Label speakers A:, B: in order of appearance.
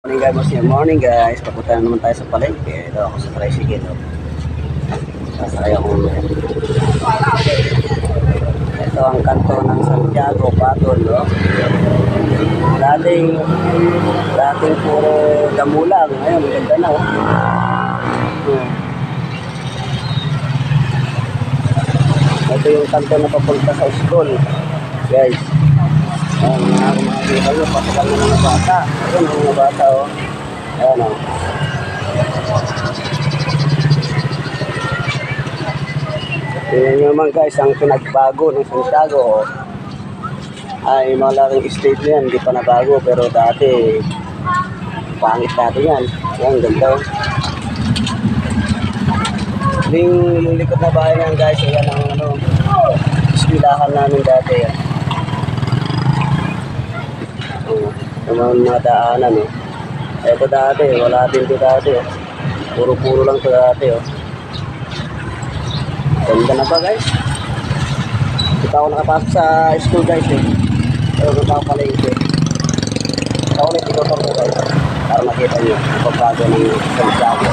A: Morning guys, papunta na naman tayo sa palengke. Ito ako sa tricycle. Sasakay ako ngayon. Ito ang kanto ng Santiago, Patol. No? Dating puro damulang. Ngayon, maganda na. Ito yung kanto na papunta sa school. Guys. Mga kaibigan, patagal na mga bata. Ayan ang mga bata, oh. Ayan, oh. Tingnan nyo naman guys, ang pinagbago ng Santiago, oh. Ay malaking state na yan, hindi pa nabago. Pero dati, pangit dati yan. Ayan, ganda, oh. Yung likod na bahay na yan guys, ayan ang iskilahan namin dati, yan. Mga daanan, oh. Ito dati, wala din ito dati, oh. Puro-puro lang ito dati, oh. Ganda na ba guys? Ito ako nakapasok sa school guys, eh. Pero ito ako palengke. Ito ako ulit ito guys, para makita nyo ang pagbago ng Santiago.